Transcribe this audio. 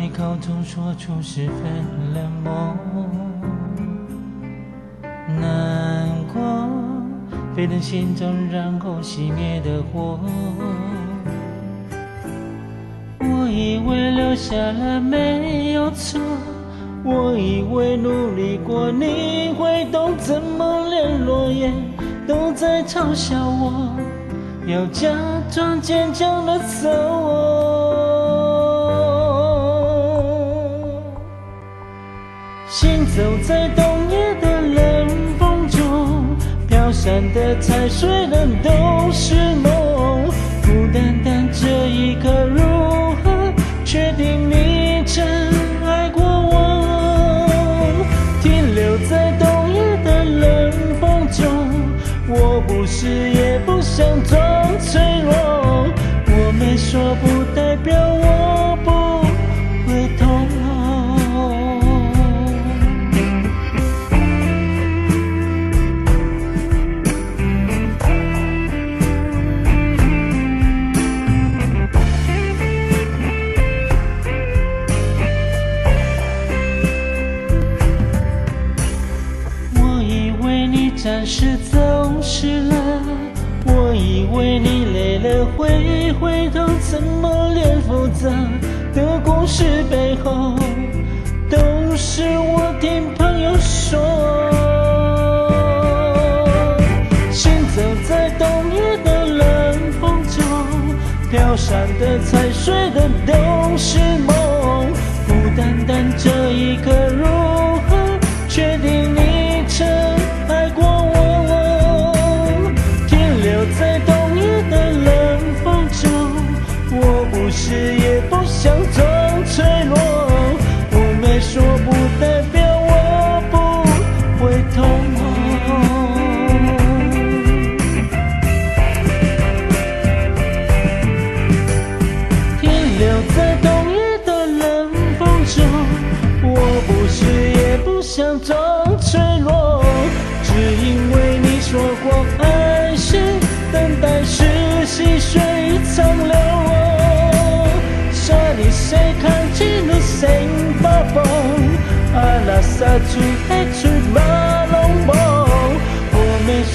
你口中说出十分冷漠，难过沸腾心中然后熄灭的火。我以为留下了没有错，我以为努力过你会懂，怎么连落叶都在嘲笑我，要假装坚强的走行走在冬夜的冷风中，飘散的踩碎的都是梦，孤单单这一刻如何确定你真爱过我？停留在冬夜的冷风中，我不是也不想装脆弱，我没说不代表我不会痛。暂时走失了，我以为你累了会回头，怎么连复杂的故事背后都是我听朋友说。行走在冬夜的冷风中，飘散的踩碎的都是梦，孤单单这一刻如何确定你真爱过我？停留在冬夜的冷风中，我不是也不想装脆弱，我没说不代表我不会痛。停留在冬夜的冷风中，我不是也不想装脆弱，只因为你说过爱是等待是细水长流。Shawty say can't you no sing bubble ala sa chu hai chu ma long bo， 我没说